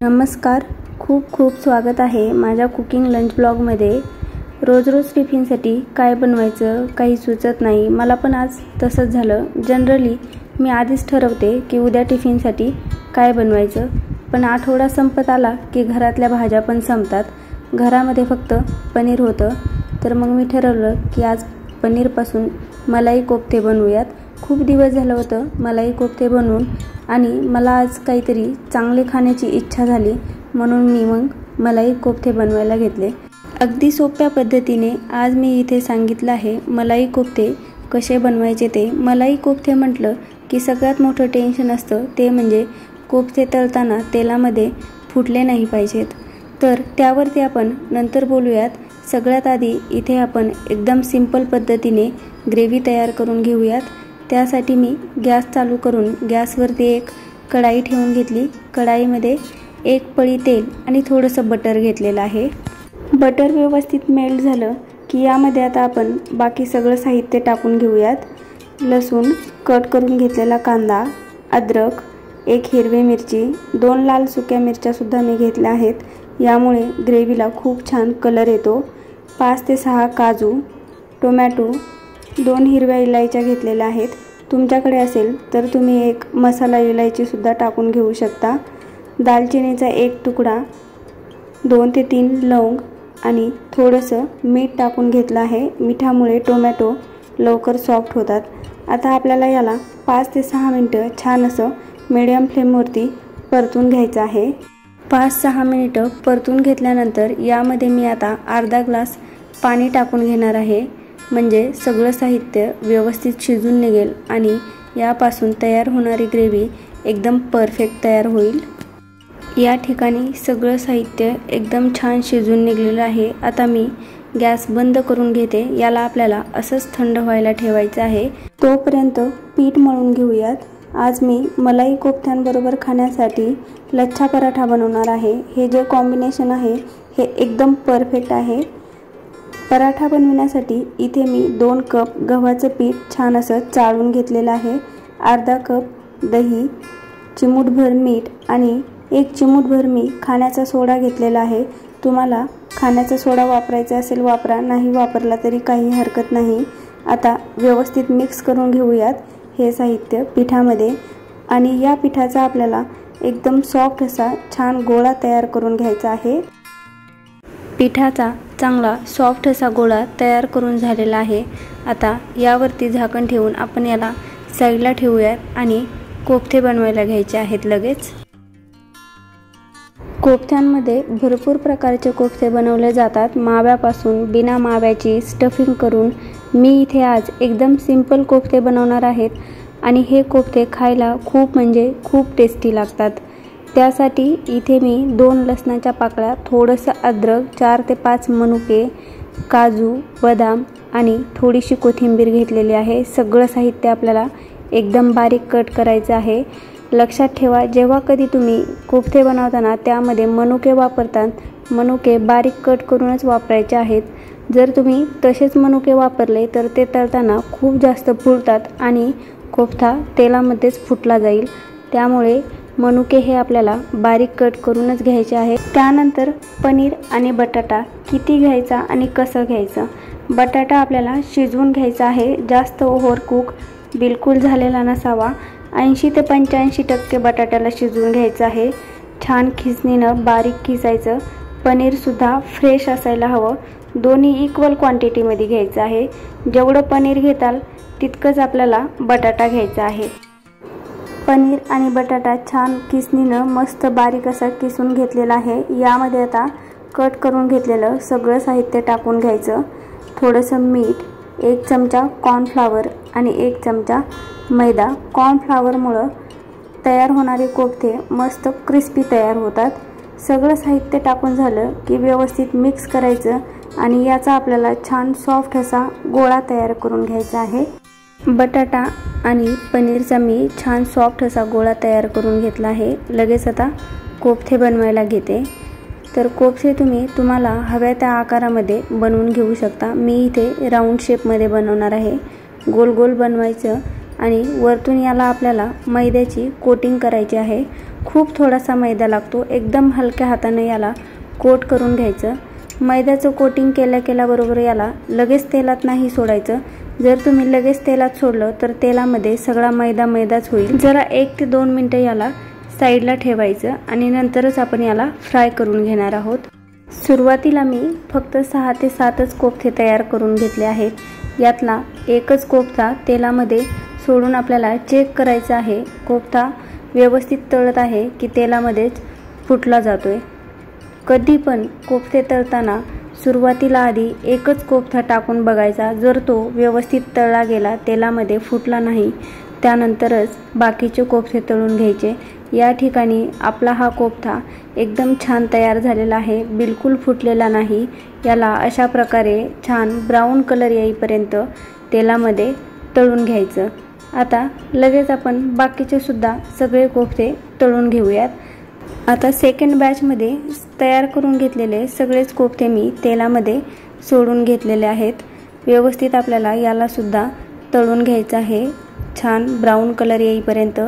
नमस्कार, खूप खूप स्वागत आहे माझ्या कुकिंग लंच ब्लॉगमध्ये। रोज टिफिनसाठी काय बनवायचं काही सुचत नाही। मला पण आज तसंच झालं। जनरली मी आधीच ठरवते की उद्या टिफिनसाठी काय बनवायचं, पण आठवडा संपत आला की घरातल्या भाज्या पण संपतात। घरामध्ये फक्त पनीर होतं, तर मग मी ठरवलं की आज पनीरपासून मलाई कोफ्ते बनवूयात। खूप दिवस झालं होतं मलाई कोफ्ते बनवून आणि मला आज काहीतरी चांगले खाण्याची इच्छा झाली, म्हणून मी मग मलाई कोफ्ते बनवायला घेतले। अगदी सोप्या पद्धतीने आज मी इथे सांगितलं आहे मलाई कोफ्ते कसे बनवायचे ते। मलाई कोफ्ते म्हटलं की सगळ्यात मोठं टेन्शन असतं ते म्हणजे कोफ्ते तळताना तेलामध्ये फुटले नाही पाहिजेत, तर त्यावरती आपण नंतर बोलूयात। सगळ्यात आधी इथे आपण एकदम सिंपल पद्धतीने ग्रेव्ही तयार करून घेऊयात। त्यासाठी मी गॅस चालू करून गॅसवरती एक कढाई ठेवून घेतली। कढाईमध्ये एक पळी तेल आणि थोडंसं बटर घेतलेलं आहे। बटर व्यवस्थित मेल्ट झालं की यामध्ये आता आपण बाकी सगळं साहित्य टाकून घेऊयात। लसूण, कट करून घेतलेला कांदा, अद्रक, एक हिरवी मिरची, 2 लाल सुक्या मिरच्या सुद्धा मी घेतल्या आहेत। यामुळे ग्रेव्हीला खूप छान कलर येतो। 5 ते 6 काजू, टोमॅटो, 2 हिरव्या इलायच्या घेतलेल्या आहेत। तुमच्याकडे असेल तर तुम्ही एक मसाला इलायची सुद्धा टाकून घेऊ शकता। दालचिनीचा एक तुकडा, 2 ते 3 लवंग आणि थोडंसं मीठ टाकून घेतलं आहे। मिठामुळे टोमॅटो लवकर सॉफ्ट होतात। आता आपल्याला याला 5 ते 6 मिनिटं छान असं मीडियम फ्लेमवरती परतून घ्यायचं आहे। 5-6 मिनिटं परतून घेतल्यानंतर यामध्ये मी आता अर्धा ग्लास पाणी टाकून घेणार आहे, म्हणजे सगळं साहित्य व्यवस्थित शिजून निघेल आणि यापासून तयार होणारी ग्रेव्ही एकदम परफेक्ट तयार होईल। या ठिकाणी सगळं साहित्य एकदम छान शिजून निघलेलं आहे। आता मी गॅस बंद करून घेते। याला आपल्याला असंच थंड व्हायला ठेवायचं आहे। तोपर्यंत पीठ मळून घेऊयात। आज मी मलाई कोफ्त्यांबरोबर खाण्यासाठी लच्छा पराठा बनवणार आहे। हे जे कॉम्बिनेशन आहे हे एकदम परफेक्ट आहे। पराठा बनवण्यासाठी इथे मी 2 कप गव्हाचं पीठ छान असं चाळून घेतलेलं आहे। अर्धा कप दही, चिमूटभर मीठ आणि 1 चिमूटभर मी खाण्याचा सोडा घेतलेला आहे। तुम्हाला खाण्याचा सोडा वापरायचा असेल वापरा, नाही वापरला तरी काही हरकत नाही। आता व्यवस्थित मिक्स करून घेऊयात हे साहित्य पिठामध्ये आणि या पिठाचा आपल्याला एकदम सॉफ्ट असा छान गोळा तयार करून घ्यायचा आहे। पिठाचा चांगला सॉफ्ट असा गोळा तयार करून झालेला आहे। आता यावरती झाकण ठेवून आपण याला साईडला ठेवूयात आणि कोफ्ते बनवायला घ्यायचे आहेत लगेच। कोफ्त्यांमध्ये भरपूर प्रकारचे कोफ्ते बनवले जातात, माव्यापासून बिना माव्याची स्टफिंग करून। मी इथे आज एकदम सिंपल कोफ्ते बनवणार आहेत आणि हे कोफ्ते खायला खूप म्हणजे खूप टेस्टी लागतात। त्यासाठी इथे मी 2 लसणाच्या पाकळ्या, थोडंसं अद्रक, 4 ते 5 मनुके, काजू, बदाम आणि थोडीशी कोथिंबीर घेतलेली आहे। सगळं साहित्य आपल्याला एकदम बारीक कट करायचं आहे। लक्षात ठेवा, जेव्हा कधी तुम्ही कोफ्ते बनवताना त्यामध्ये मनुके वापरतात, मनुके बारीक कट करूनच वापरायचे आहेत। जर तुम्ही तसेच मनुके वापरले तर ते तळताना खूप जास्त फुलतात आणि कोफ्ता तेलामध्येच फुटला जाईल। त्यामुळे मनुके हे आपल्याला बारीक कट करूनच घ्यायचे आहे। त्यानंतर पनीर आणि बटाटा किती घ्यायचा आणि कसं घ्यायचं। बटाटा आपल्याला शिजवून घ्यायचा आहे, जास्त ओव्हरकुक बिलकुल झालेला नसावा। 80 ते 85% बटाट्याला शिजवून घ्यायचं आहे। छान खिसणीनं बारीक खिसायचं। पनीरसुद्धा फ्रेश असायला हवं। दोन्ही इक्वल क्वांटिटीमध्ये घ्यायचं आहे। जेवढं पनीर घेताल तितकंच आपल्याला बटाटा घ्यायचा आहे। पनीर आणि बटाटा छान किसणीनं मस्त बारीक असा किसून घेतलेला आहे। यामध्ये आता कट करून घेतलेलं सगळं साहित्य टाकून घ्यायचं। थोडंसं मीठ, 1 चमचा कॉर्नफ्लॉवर आणि 1 चमचा मैदा। कॉर्नफ्लॉवरमुळं तयार होणारे कोफ्ते मस्त क्रिस्पी तयार होतात। सगळं साहित्य टाकून झालं की व्यवस्थित मिक्स करायचं आणि याचा आपल्याला छान सॉफ्ट असा गोळा तयार करून घ्यायचा आहे। बटाटा आणि पनीरचा मी छान सॉफ्ट असा गोळा तयार करून घेतला आहे। लगेच आता कोफ्ते बनवायला घेते। तर कोफ्ते तुम्हाला हव्या त्या आकारामध्ये बनवून घेऊ शकता। मी इथे राऊंड शेपमध्ये बनवणार आहे। गोल गोल बनवायचं आणि वरतून याला आपल्याला मैद्याची कोटिंग करायची आहे। खूप थोडासा मैदा लागतो। एकदम हलक्या हाताने याला कोट करून घ्यायचं। मैद्याचं कोटिंग केल्याबरोबर याला लगेच तेलात नाही सोडायचं। जर तुम्ही लगेच तेलात सोडलं तर तेलामध्ये सगळा मैदाच होईल। जरा 1 ते 2 मिनिटं याला साईडला ठेवायचं आणि नंतरच आपण याला फ्राय करून घेणार आहोत। सुरुवातीला मी फक्त 6 ते 7च कोफ्ते तयार करून घेतले आहेत। यातला एकच कोफ्ता तेलामध्ये सोडून आपल्याला चेक करायचा आहे कोफ्ता व्यवस्थित तळत आहे की तेलामध्येच फुटला जातोय। कधी पण कोफ्ते तळताना सुरुवातीला आधी एकच कोफ्ता टाकून बघायचा। जर तो व्यवस्थित तळला गेला, तेलामध्ये फुटला नाही, त्यानंतरच बाकीचे कोफ्ते तळून घ्यायचे। या ठिकाणी आपला हा कोफ्ता एकदम छान तयार झालेला आहे, बिलकुल फुटलेला नाही। याला अशा प्रकारे छान ब्राऊन कलर येईपर्यंत तेलामध्ये तळून घ्यायचं। आता लगेच आपण बाकीचे सुद्धा सगळे कोफ्ते तळून घेऊयात। आता सेकंड बॅचमध्ये तयार करून घेतलेले सगळेच कोफ्ते मी तेलामध्ये सोडून घेतलेले आहेत। व्यवस्थित आपल्याला याला सुद्धा तळून घ्यायचं आहे छान ब्राऊन कलर येईपर्यंत।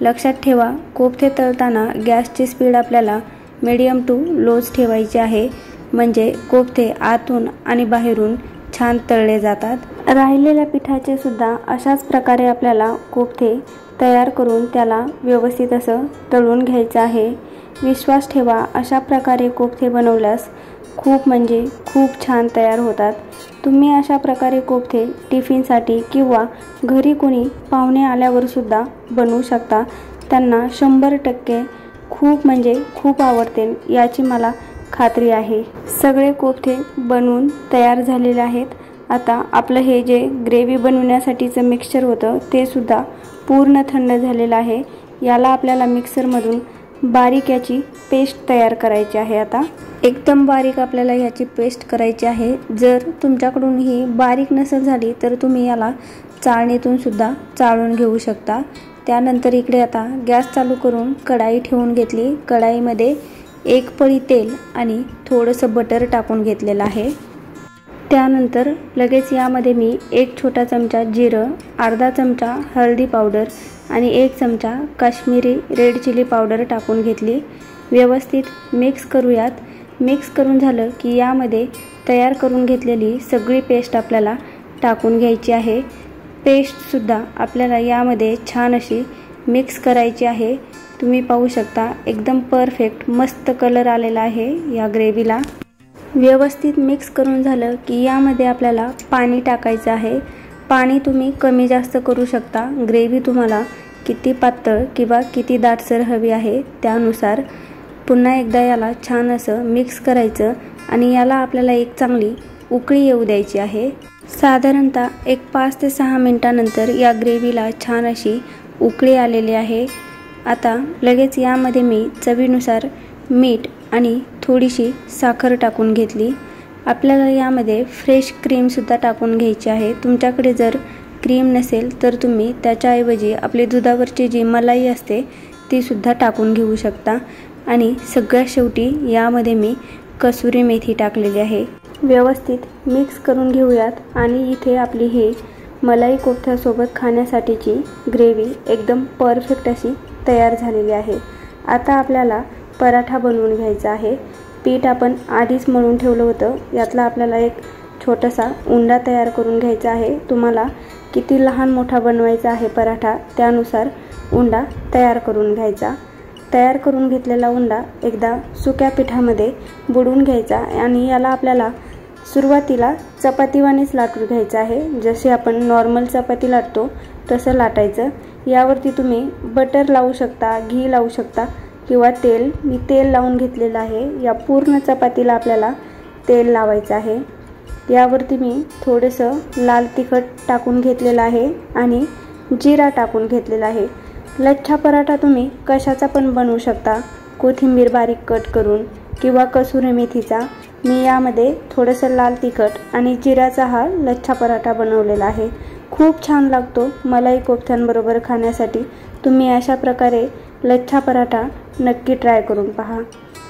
लक्षात ठेवा, कोफ्ते तळताना गॅसची स्पीड आपल्याला मीडियम टू लोच ठेवायची आहे, म्हणजे कोफ्ते आतून आणि बाहेरून छान तळले जातात। राहिलेल्या पिठाचे सुद्धा अशाच प्रकारे आपल्याला कोफ्ते तयार करून त्याला व्यवस्थित असं तळून घ्यायचं आहे। विश्वास ठेवा, अशा प्रकारे कोफ्ते बनवल्यास खूप म्हणजे खूप छान तयार होतात। तुम्ही अशा प्रकारे कोफ्ते टिफिनसाठी किंवा घरी कोणी पाहुणे आल्यावर सुद्धा बनवू शकता। त्यांना 100% खूप म्हणजे खूप आवडतील याची मला खात्री आहे। सगळे कोफ्ते बनवून तयार झालेले आहेत। आता आपलं हे जे ग्रेव्ही बनवण्यासाठीचं मिक्सचर होतं ते सुद्धा पूर्ण थंड झालेलं आहे। याला आपल्याला मिक्सरमधून बारीक याची पेस्ट तयार करायची आहे। आता एकदम बारीक आपल्याला याची पेस्ट करायची आहे। जर तुमच्याकडून ही बारीक नसेल झाली तर तुम्ही याला चाळणीतून सुद्धा चाळून घेऊ शकता। त्यानंतर इकडे आता गॅस चालू करून कढाई ठेवून घेतली। कढाईमध्ये 1 पळी तेल आणि थोडंसं बटर टाकून घेतलेलं आहे। त्यानंतर लगेच यामध्ये मी 1 छोटा चमचा जिरं, अर्धा चमचा हळदी पावडर आणि 1 चमचा काश्मीरी रेड चिली पावडर टाकून घेतली। व्यवस्थित मिक्स करूयात। मिक्स करून झालं की यामध्ये तयार करून घेतलेली सगळी पेस्ट आपल्याला टाकून घ्यायची आहे। पेस्टसुद्धा आपल्याला यामध्ये छान अशी मिक्स करायची आहे। तुम्ही पाहू शकता एकदम परफेक्ट मस्त कलर आलेला आहे या ग्रेव्हीला। व्यवस्थित मिक्स करून झालं की यामध्ये आपल्याला पाणी टाकायचं आहे। पाणी तुम्ही कमी जास्त करू शकता। ग्रेव्ही तुम्हाला किती पातळ किंवा किती दाटसर हवी आहे त्यानुसार। पुन्हा एकदा याला छान असं मिक्स करायचं आणि याला आपल्याला एक चांगली उकळी येऊ द्यायची आहे। साधारणतः 5 ते 6 मिनिटांनंतर या ग्रेव्हीला छान अशी उकळी आलेली आहे। आता लगेच यामध्ये मी चवीनुसार मीठ आणि थोडीशी साखर टाकून घेतली। आपल्याला यामध्ये फ्रेश क्रीमसुद्धा टाकून घ्यायची आहे। तुमच्याकडे जर क्रीम नसेल तर तुम्ही त्याच्याऐवजी आपली दुधावरची जी मलाई असते ती सुद्धा टाकून घेऊ शकता। आणि सगळ्यात शेवटी यामध्ये मी कसुरी मेथी टाकलेली आहे। व्यवस्थित मिक्स करून घेऊयात आणि इथे आपली ही मलाई कोफ्त्यासोबत खाण्यासाठीची ग्रेव्ही एकदम परफेक्ट अशी तयार झालेली आहे। आता आपल्याला पराठा बनवून घ्यायचा आहे। पीठ आपण आधीच मळून ठेवलं होतं, यातला आपल्याला एक छोटासा उंडा तयार करून घ्यायचा आहे। तुम्हाला किती लहान मोठा बनवायचा आहे पराठा त्यानुसार उंडा तयार करून घ्यायचा। तयार करून घेतलेला उंडा एकदा सुक्या पिठामध्ये बुडवून घ्यायचा आणि याला आपल्याला सुरुवातीला चपातीवानीच लाटून घ्यायचं आहे। जसे आपण नॉर्मल चपाती लाटतो तसं लाटायचं। यावरती तुम्ही बटर लावू शकता, घी लावू शकता किंवा तेल। मी तेल लावून घेतलेलं आहे। या पूर्ण चपातीला आपल्याला तेल लावायचं आहे। यावरती मी थोडंसं लाल तिखट टाकून घेतलेलं आहे आणि जिरा टाकून घेतलेला आहे। लच्छा पराठा तुम्ही कशाचा पण बनवू शकता, कोथिंबीर बारीक कट करून किंवा कसुरी मेथीचा। मी यामध्ये थोडंसं लाल तिखट आणि जिऱ्याचा हा लच्छा पराठा बनवलेला आहे। खूप छान लागतो मलाई कोफ्त्यांबरोबर खाण्यासाठी। तुम्ही अशा प्रकारे लच्छा पराठा नक्की ट्राय करून पहा।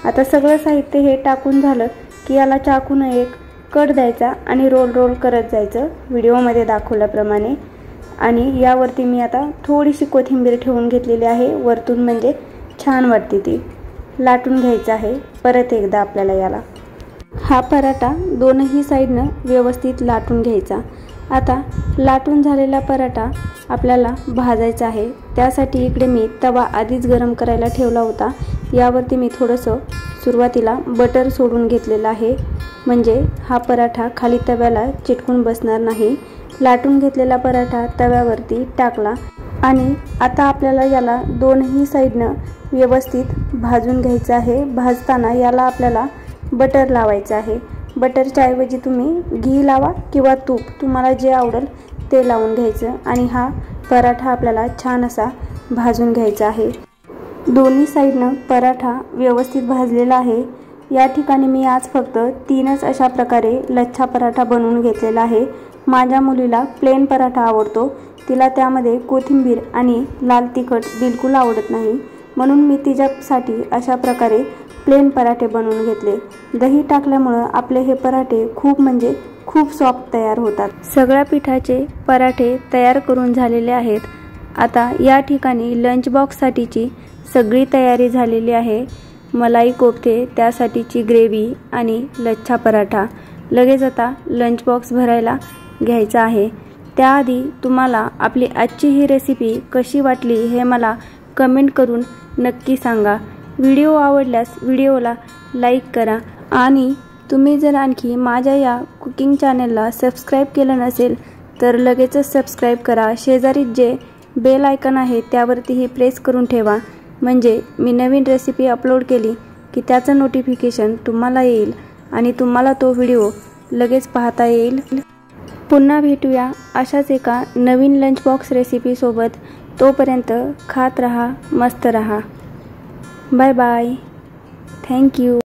आता सगळं साहित्य हे टाकून झालं की याला चाकूने एक कट द्यायचा आणि रोल करत जायचं व्हिडिओमध्ये दाखवल्याप्रमाणे। आणि यावरती मी आता थोडीशी कोथिंबीर ठेवून घेतलेली आहे वरतून, म्हणजे छान वाटते ती लाटून घ्यायचं आहे परत एकदा आपल्याला याला। हा पराठा दोनही साईडनं व्यवस्थित लाटून घ्यायचा। आता लाटून झालेला पराठा आपल्याला भाजायचा आहे। त्यासाठी इकडे मी तवा आधीच गरम करायला ठेवला होता। यावरती मी थोडंसं सुरुवातीला बटर सोडून घेतलेलं आहे, म्हणजे हा पराठा खाली तव्याला चिटकून बसणार नाही। लाटून घेतलेला पराठा तव्यावरती टाकला आणि आता आपल्याला याला दोनही साईडनं व्यवस्थित भाजून घ्यायचं आहे। भाजताना याला आपल्याला बटर लावायचं आहे। बटरच्या ऐवजी तुम्ही घी लावा किंवा तूप, तुम्हाला जे आवडेल ते लावून घ्यायचं आणि हा पराठा आपल्याला छान असा भाजून घ्यायचा आहे। दोन्ही साईडनं पराठा व्यवस्थित भाजलेला आहे। या ठिकाणी मी आज फक्त 3च अशा प्रकारे लच्छा पराठा बनवून घेतलेला आहे। माझ्या मुलीला प्लेन पराठा आवडतो, तिला त्यामध्ये कोथिंबीर आणि लाल तिखट बिलकुल आवडत नाही, म्हणून मी तिच्यासाठी अशा प्रकारे प्लेन पराठे बनवून घेतले। दही टाकल्यामुळे आपले हे पराठे खूप सॉफ्ट तयार होतात। सगळ्या पिठाचे पराठे तयार करून झालेले आहेत। आता या ठिकाणी लंच बॉक्ससाठीची सगळी तयारी झालेली आहे। मलाई कोफ्ते, त्यासाठीची ग्रेव्ही आणि लच्छा पराठा। लगेच आता लंच बॉक्स भरायला घ्यायचा आहे। त्याआधी तुम्हाला आपली आजची ही रेसिपी कशी वाटली हे मला कमेंट करून नक्की सांगा। व्हिडिओ आवडल्यास व्हिडिओला लाईक करा आणि तुम्ही जर आणखी माझ्या या कुकिंग चॅनलला सबस्क्राईब केलं नसेल तर लगेचच सबस्क्राईब करा। शेजारीच जे बेल आयकॉन आहे त्यावरतीही प्रेस करून ठेवा, म्हणजे मी नवीन रेसिपी अपलोड केली की त्याचं नोटिफिकेशन तुम्हाला येईल आणि तुम्हाला तो व्हिडिओ लगेच पाहता येईल। पुन्हा भेटूया अशाच एका नवीन लंच बॉक्स रेसिपीसोबत। तोपर्यंत खात रहा, मस्त रहा। Bye bye, thank you.